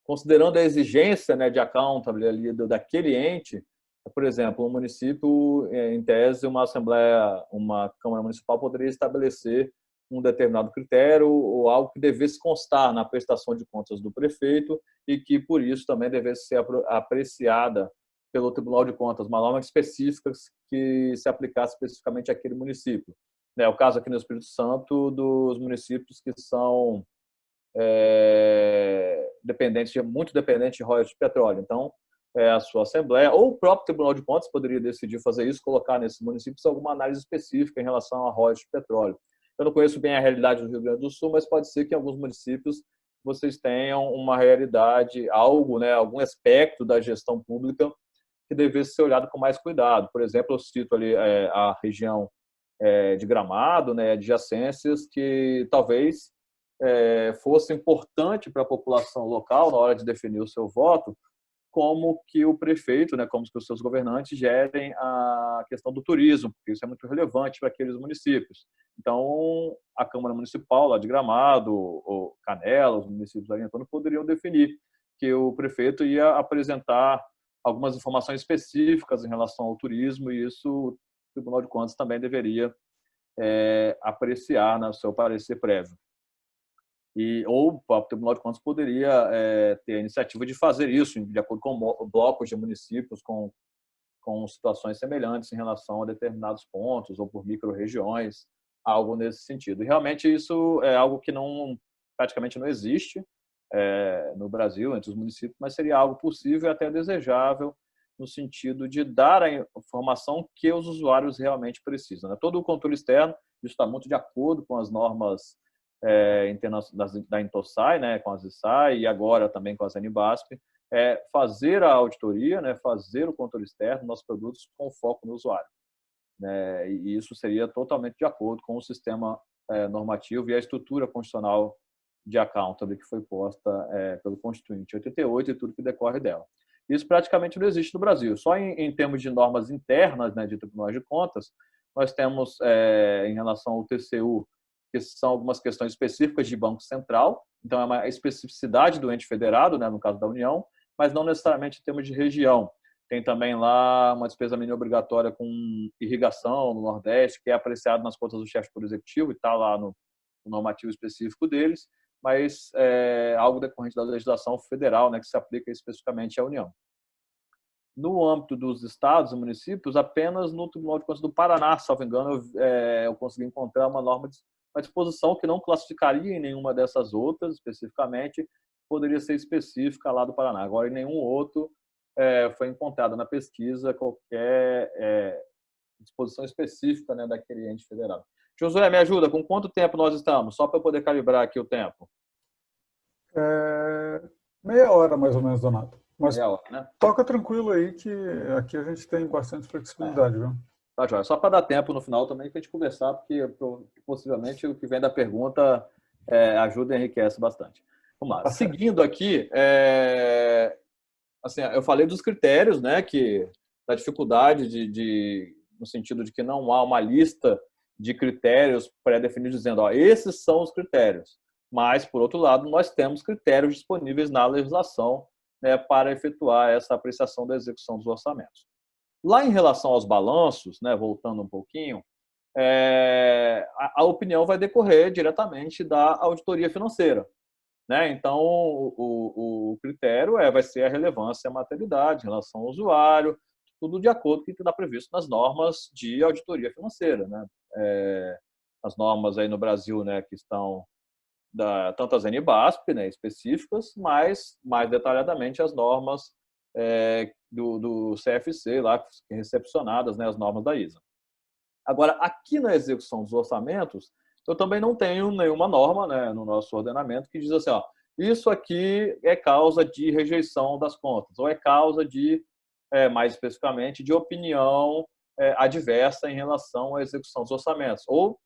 Speaker 2: considerando a exigência, né, de accountability daquele ente. Por exemplo, um município, em tese, uma Câmara Municipal poderia estabelecer um determinado critério ou algo que devesse constar na prestação de contas do prefeito e que, por isso, também devesse ser apreciada pelo Tribunal de Contas, uma norma específica que se aplicasse especificamente àquele município. É o caso aqui no Espírito Santo dos municípios que são muito dependentes de royalties de petróleo. Então, a sua Assembleia ou o próprio Tribunal de Contas poderia decidir fazer isso, colocar nesses municípios alguma análise específica em relação a royalties de petróleo. Eu não conheço bem a realidade do Rio Grande do Sul, mas pode ser que em alguns municípios vocês tenham uma realidade, né, algum aspecto da gestão pública que devesse ser olhado com mais cuidado. Por exemplo, eu cito ali a região de Gramado, né, adjacências, que talvez fosse importante para a população local, na hora de definir o seu voto, como que o prefeito, né, como que os seus governantes gerem a questão do turismo, porque isso é muito relevante para aqueles municípios. Então, a Câmara Municipal lá de Gramado, ou Canela, os municípios ali em torno, poderiam definir que o prefeito ia apresentar algumas informações específicas em relação ao turismo, e isso o Tribunal de Contas também deveria apreciar no seu parecer prévio. Ou o próprio Tribunal de Contas poderia ter a iniciativa de fazer isso, de acordo com blocos de municípios com situações semelhantes em relação a determinados pontos ou por micro-regiões, algo nesse sentido. E realmente isso é algo que praticamente não existe no Brasil, entre os municípios, mas seria algo possível e até desejável no sentido de dar a informação que os usuários realmente precisam. Todo o controle externo, isso está muito de acordo com as normas da Intosai, né, com as ISAI e agora também com as ANBASP, fazer a auditoria, né, fazer o controle externo dos produtos com foco no usuário. Né, e isso seria totalmente de acordo com o sistema normativo e a estrutura constitucional de accountability que foi posta pelo Constituinte 88 e tudo que decorre dela. Isso praticamente não existe no Brasil. Só em termos de normas internas, né, de tribunais de contas, nós temos, em relação ao TCU, que são algumas questões específicas de Banco Central, então é uma especificidade do ente federado, né, no caso da União, mas não necessariamente em termos de região. Tem também lá uma despesa mínima obrigatória com irrigação no Nordeste, que é apreciado nas contas do chefe do Poder Executivo e está lá no normativo específico deles, mas é algo decorrente da legislação federal, né, que se aplica especificamente à União. No âmbito dos estados e municípios, apenas no Tribunal de Contas do Paraná, salvo engano, eu consegui encontrar uma disposição que não classificaria em nenhuma dessas outras, especificamente, poderia ser específica lá do Paraná. Agora, em nenhum outro foi encontrado na pesquisa qualquer disposição específica, né, daquele ente federal. Josué, me ajuda, com quanto tempo nós estamos? Só para eu poder calibrar aqui o tempo.
Speaker 1: Meia hora, mais ou menos, Donato. Mas
Speaker 2: meia hora, né?
Speaker 1: Toca tranquilo aí, que aqui a gente tem bastante flexibilidade, viu?
Speaker 2: Tá, joia. Só para dar tempo no final também para a gente conversar, porque possivelmente o que vem da pergunta ajuda e enriquece bastante. Vamos lá. Seguindo aqui, assim, eu falei dos critérios, né, da dificuldade no sentido de que não há uma lista de critérios pré-definidos dizendo, esses são os critérios. Mas, por outro lado, nós temos critérios disponíveis na legislação, né, para efetuar essa apreciação da execução dos orçamentos. Lá em relação aos balanços, né, voltando um pouquinho, a opinião vai decorrer diretamente da auditoria financeira. Né? Então, o critério vai ser a relevância e a materialidade em relação ao usuário, tudo de acordo com o que está previsto nas normas de auditoria financeira. Né? As normas aí no Brasil, né, que estão tanto as NBASP, né, específicas, mas mais detalhadamente as normas do CFC, lá, recepcionadas, né, as normas da ISA. Agora, aqui na execução dos orçamentos, eu também não tenho nenhuma norma, né, no nosso ordenamento que diz assim, isso aqui é causa de rejeição das contas, ou é causa de, mais especificamente, de opinião adversa em relação à execução dos orçamentos, ou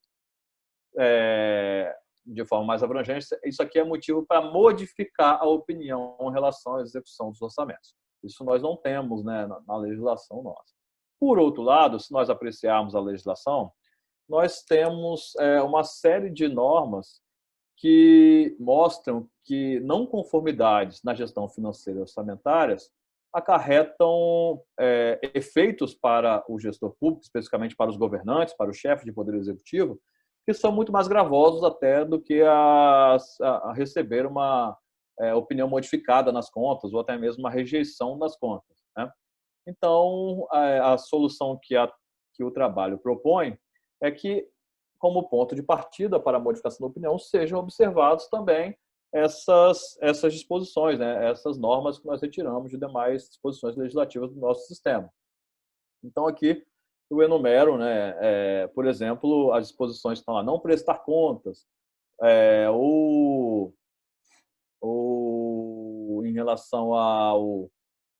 Speaker 2: de forma mais abrangente, isso aqui é motivo para modificar a opinião em relação à execução dos orçamentos. Isso nós não temos, né, na legislação nossa. Por outro lado, se nós apreciarmos a legislação, nós temos uma série de normas que mostram que não conformidades na gestão financeira e orçamentárias acarretam efeitos para o gestor público, especificamente para os governantes, para o chefe de poder executivo, que são muito mais gravosos até do que a receber uma opinião modificada nas contas ou até mesmo uma rejeição das contas. Né? Então, a solução que o trabalho propõe é que, como ponto de partida para a modificação da opinião, sejam observados também essas disposições, né? Essas normas que nós retiramos de demais disposições legislativas do nosso sistema. Então, aqui eu enumero, né, por exemplo, as disposições que estão lá, não prestar contas, ou em relação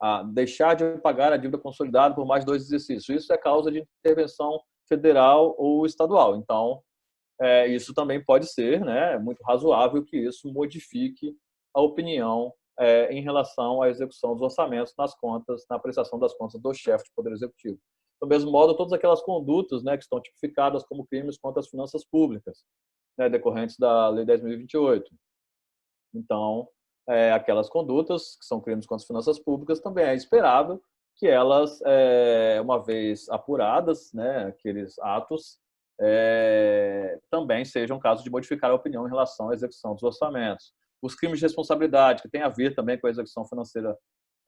Speaker 2: a deixar de pagar a dívida consolidada por mais 2 exercícios. Isso é causa de intervenção federal ou estadual. Então, isso também pode ser, né, muito razoável que isso modifique a opinião em relação à execução dos orçamentos nas contas, na apreciação das contas do chefe de Poder Executivo. Do mesmo modo, todas aquelas condutas, né, que estão tipificadas como crimes contra as finanças públicas, né, decorrentes da Lei 10.028. Então, aquelas condutas que são crimes contra as finanças públicas, também é esperável que elas, uma vez apuradas, né, aqueles atos, também seja um caso de modificar a opinião em relação à execução dos orçamentos. Os crimes de responsabilidade, que tem a ver também com a execução financeira,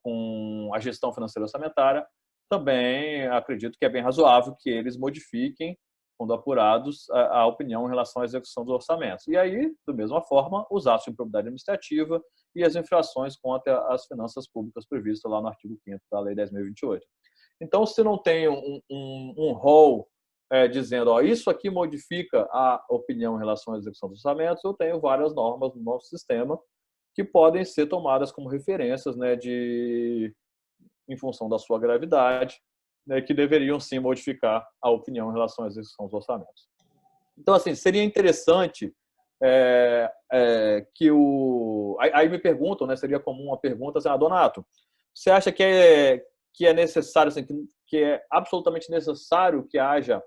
Speaker 2: com a gestão financeira orçamentária, também acredito que é bem razoável que eles modifiquem, quando apurados, a opinião em relação à execução dos orçamentos. E aí, da mesma forma, os atos de improbidade administrativa e as infrações contra as finanças públicas previstas lá no artigo 5º da Lei 10.028. Então, se não tem um rol dizendo, ó, isso aqui modifica a opinião em relação à execução dos orçamentos, eu tenho várias normas no nosso sistema que podem ser tomadas como referências, né, em função da sua gravidade, né, que deveriam sim modificar a opinião em relação à execução dos orçamentos. Então, assim, seria interessante que o... Aí me perguntam, né, seria comum uma pergunta assim, Donato, você acha que é necessário, assim, que é absolutamente necessário que haja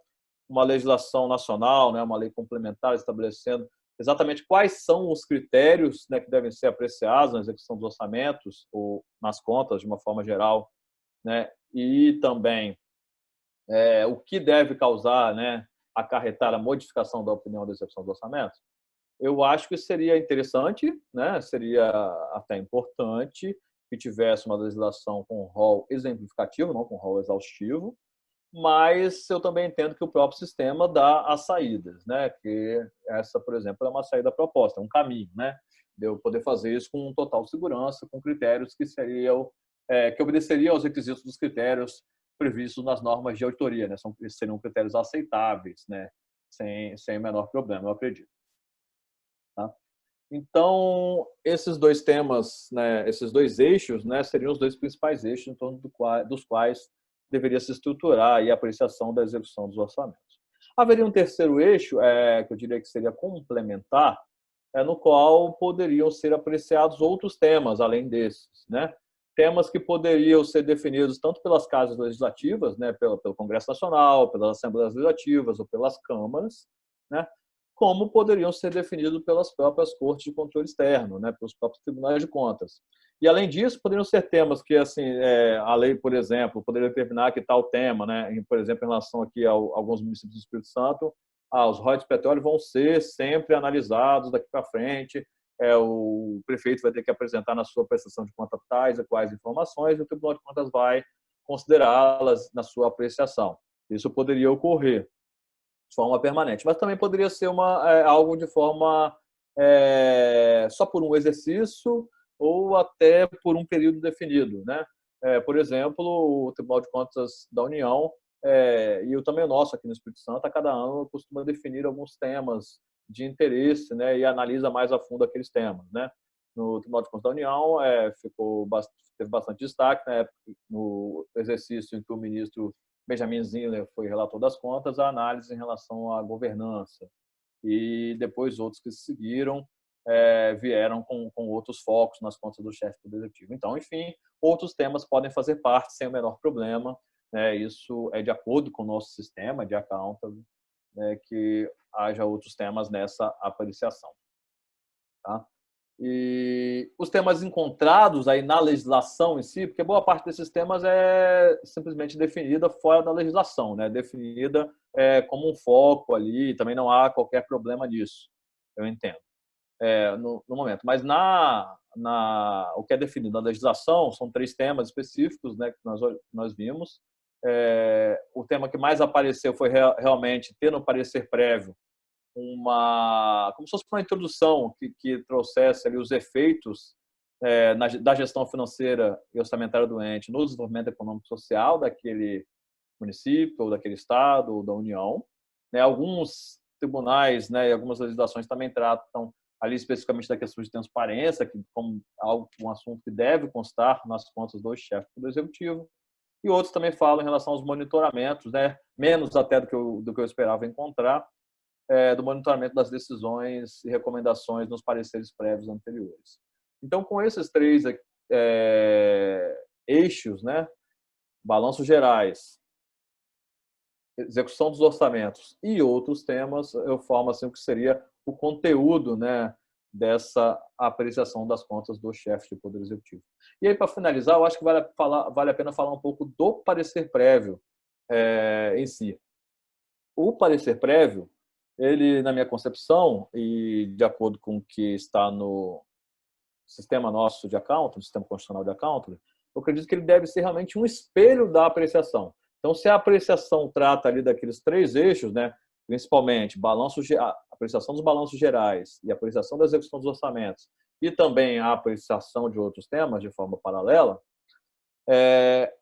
Speaker 2: uma legislação nacional, né, uma lei complementar estabelecendo exatamente quais são os critérios, né, que devem ser apreciados na execução dos orçamentos ou nas contas, de uma forma geral, né, e também o que deve causar, né, acarretar a modificação da opinião da execução dos orçamentos? Eu acho que seria interessante, né, seria até importante que tivesse uma legislação com rol exemplificativo, não com rol exaustivo, mas eu também entendo que o próprio sistema dá as saídas, né? Que essa, por exemplo, é uma saída proposta, é um caminho, né? De eu poder fazer isso com total segurança, com critérios que que obedeceriam aos requisitos dos critérios previstos nas normas de auditoria, né? Seriam critérios aceitáveis, né? Sem o menor problema, eu acredito. Tá? Então, esses dois temas, né? Esses dois eixos, né? Seriam os dois principais eixos em torno dos quais deveria se estruturar a apreciação da execução dos orçamentos. Haveria um terceiro eixo, que eu diria que seria complementar, no qual poderiam ser apreciados outros temas, além desses, né? Temas que poderiam ser definidos tanto pelas casas legislativas, né, pelo Congresso Nacional, pelas Assembleias Legislativas ou pelas câmaras, né, como poderiam ser definidos pelas próprias cortes de controle externo, né, pelos próprios tribunais de contas. E, além disso, poderiam ser temas que, assim, a lei, por exemplo, poderia determinar que tal tema, né, por exemplo, em relação aqui a alguns municípios do Espírito Santo, os royalties de petróleo vão ser sempre analisados daqui para frente, o prefeito vai ter que apresentar na sua prestação de contas tais e quais informações, e o Tribunal de Contas vai considerá-las na sua apreciação. Isso poderia ocorrer de forma permanente, mas também poderia ser algo de forma só por um exercício ou até por um período definido, né? Por exemplo, o Tribunal de Contas da União e o também nosso aqui no Espírito Santo, a cada ano costuma definir alguns temas de interesse, né? E analisa mais a fundo aqueles temas, né? No Tribunal de Contas da União teve bastante destaque, né? No exercício em que o ministro Benjamin Zinler foi relator das contas, a análise em relação à governança. E depois outros que seguiram vieram com outros focos nas contas do chefe do executivo. Então, enfim, outros temas podem fazer parte sem o menor problema. Né? Isso é de acordo com o nosso sistema de accounting, né, que haja outros temas nessa apreciação. Tá? E os temas encontrados aí na legislação em si, porque boa parte desses temas é simplesmente definida fora da legislação, né? Definida como um foco ali, também não há qualquer problema nisso, eu entendo, no momento. Mas o que é definido na legislação são 3 temas específicos, né, que nós vimos. O tema que mais apareceu foi realmente ter no parecer prévio como se fosse uma introdução que trouxesse ali os efeitos da gestão financeira e orçamentária do ente no desenvolvimento econômico e social daquele município, ou daquele estado, ou da União. Né? Alguns tribunais, né, e algumas legislações também tratam ali especificamente da questão de transparência, que como um assunto que deve constar nas contas do chefe do executivo. E outros também falam em relação aos monitoramentos, né, menos até do que eu esperava encontrar, do monitoramento das decisões e recomendações nos pareceres prévios anteriores. Então, com esses 3 eixos, né, balanços gerais, execução dos orçamentos e outros temas, eu formo assim o que seria o conteúdo, né, dessa apreciação das contas do chefe de Poder Executivo. E aí, para finalizar, eu acho que vale a pena falar um pouco do parecer prévio em si. o parecer prévio, ele, na minha concepção, e de acordo com o que está no sistema nosso de accounting, sistema constitucional de accounting, eu acredito que ele deve ser realmente um espelho da apreciação. Então, se a apreciação trata ali daqueles 3 eixos, né, principalmente a apreciação dos balanços gerais e a apreciação da execução dos orçamentos, e também a apreciação de outros temas de forma paralela,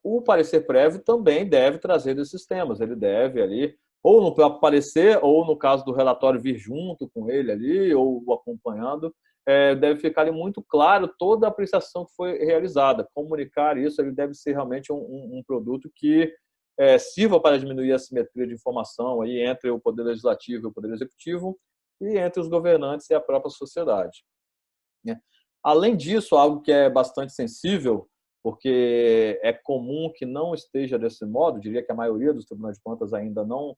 Speaker 2: o parecer prévio também deve trazer esses temas. Ele deve ali, ou no próprio parecer, ou no caso do relatório vir junto com ele ali, ou acompanhando, deve ficar ali muito claro toda a apreciação que foi realizada. Comunicar isso, ele deve ser realmente um produto que sirva para diminuir a assimetria de informação aí entre o Poder Legislativo e o Poder Executivo, e entre os governantes e a própria sociedade. Além disso, algo que é bastante sensível, porque é comum que não esteja desse modo, diria que a maioria dos tribunais de contas ainda não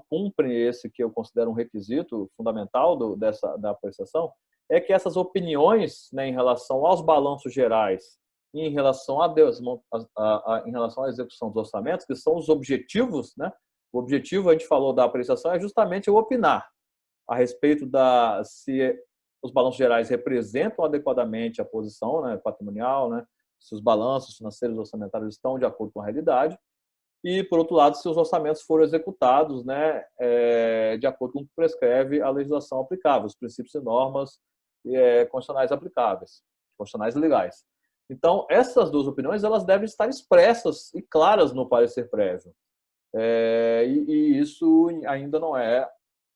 Speaker 2: cumprem esse que eu considero um requisito fundamental da apreciação, é que essas opiniões, né, em relação aos balanços gerais e em relação em relação à execução dos orçamentos, que são os objetivos, né? O objetivo, a gente falou da apreciação, é justamente eu opinar a respeito se os balanços gerais representam adequadamente a posição, né, patrimonial, né, se os balanços financeiros e orçamentários estão de acordo com a realidade, e, por outro lado, se os orçamentos foram executados, né, de acordo com o que prescreve a legislação aplicável, os princípios e normas constitucionais aplicáveis, constitucionais e legais. Então, essas 2 opiniões elas devem estar expressas e claras no parecer prévio. E isso ainda não é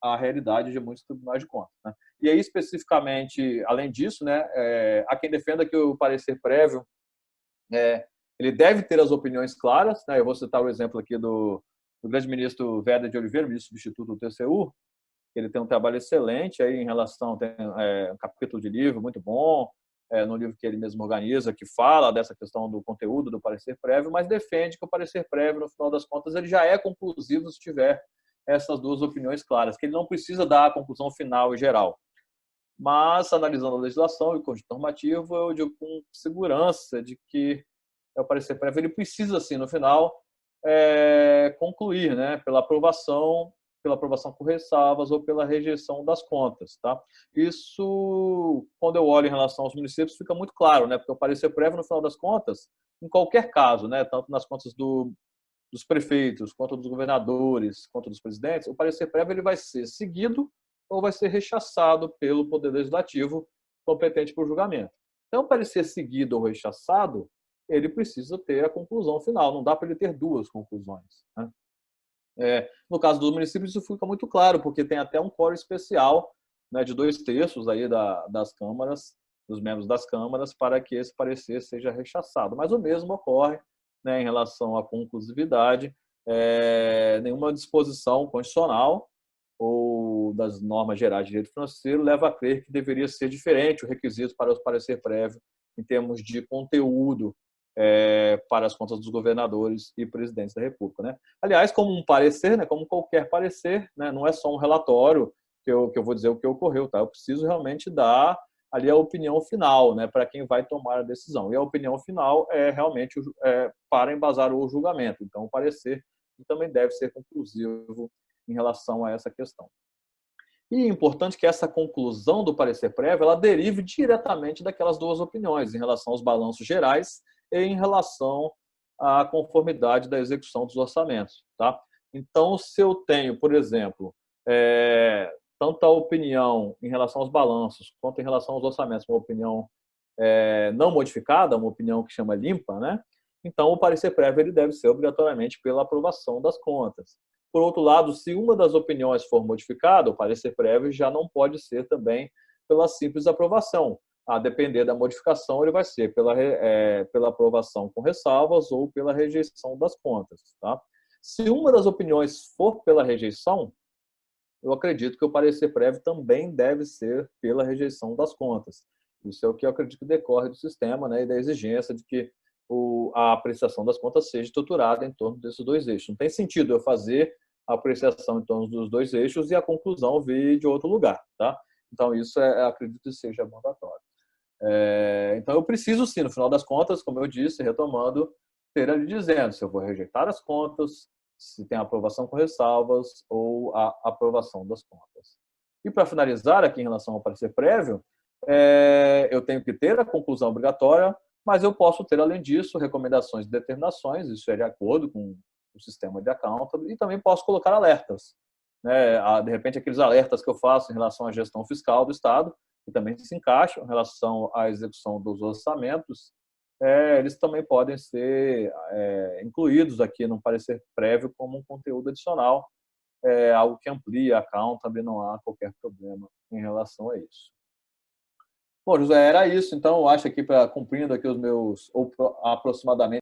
Speaker 2: a realidade de muitos tribunais de contas, né? E aí, especificamente, além disso, né, há quem defenda que o parecer prévio ele deve ter as opiniões claras, né? Eu vou citar o exemplo aqui do grande ministro Werder de Oliveira, ministro substituto do TCU. Ele tem um trabalho excelente aí em relação, tem um capítulo de livro muito bom, no livro que ele mesmo organiza, que fala dessa questão do conteúdo do parecer prévio, mas defende que o parecer prévio, no final das contas, ele já é conclusivo se tiver essas 2 opiniões claras, que ele não precisa dar a conclusão final e geral. Mas, analisando a legislação e o conjunto normativo, eu digo com segurança de que o parecer prévio ele precisa, assim, no final, concluir, né, pela aprovação com ressalvas ou pela rejeição das contas, tá? Isso, quando eu olho em relação aos municípios, fica muito claro, né? Porque o parecer prévio, no final das contas, em qualquer caso, né, tanto nas contas dos prefeitos, quanto dos governadores, quanto dos presidentes, o parecer prévio ele vai ser seguido ou vai ser rechaçado pelo Poder Legislativo competente para o julgamento. Então, o parecer seguido ou rechaçado, ele precisa ter a conclusão final, não dá para ele ter 2 conclusões, né? No caso dos municípios, isso fica muito claro, porque tem até um quórum especial, né, de 2/3 aí das câmaras, dos membros das câmaras, para que esse parecer seja rechaçado. Mas o mesmo ocorre, né, em relação à conclusividade, nenhuma disposição constitucional ou das normas gerais de direito financeiro leva a crer que deveria ser diferente o requisito para o parecer prévio em termos de conteúdo para as contas dos governadores e presidentes da República, né? Aliás, como um parecer, né, como qualquer parecer, né, não é só um relatório que eu vou dizer o que ocorreu, tá? Eu preciso realmente dar ali a opinião final, né, para quem vai tomar a decisão. E a opinião final é realmente para embasar o julgamento. Então, o parecer também deve ser conclusivo em relação a essa questão. E é importante que essa conclusão do parecer prévio ela derive diretamente daquelas 2 opiniões, em relação aos balanços gerais e em relação à conformidade da execução dos orçamentos, tá? Então, se eu tenho, por exemplo, tanto a opinião em relação aos balanços quanto em relação aos orçamentos, uma opinião não modificada, uma opinião que chama limpa, né? Então, o parecer prévio ele deve ser obrigatoriamente pela aprovação das contas. Por outro lado, se uma das opiniões for modificada, o parecer prévio já não pode ser também pela simples aprovação. A depender da modificação, ele vai ser pela aprovação com ressalvas ou pela rejeição das contas, tá? Se uma das opiniões for pela rejeição, eu acredito que o parecer prévio também deve ser pela rejeição das contas. Isso é o que eu acredito que decorre do sistema, né, e da exigência de que a apreciação das contas seja estruturada em torno desses 2 eixos. Não tem sentido eu fazer a apreciação em torno dos 2 eixos e a conclusão vir de outro lugar, tá? Então, isso acredito que seja mandatório. Então, eu preciso, sim, no final das contas, como eu disse, retomando, ter ali dizendo se eu vou rejeitar as contas, se tem aprovação com ressalvas ou a aprovação das contas. E para finalizar aqui em relação ao parecer prévio, eu tenho que ter a conclusão obrigatória, mas eu posso ter, além disso, recomendações e determinações, isso é de acordo com o sistema de accountability, e também posso colocar alertas. Né? De repente, aqueles alertas que eu faço em relação à gestão fiscal do Estado, que também se encaixam em relação à execução dos orçamentos, eles também podem ser incluídos aqui no parecer prévio como um conteúdo adicional, algo que amplia a accountability, não há qualquer problema em relação a isso. Bom, José, era isso. Então, eu acho aqui, cumprindo aqui os meus, ou aproximadamente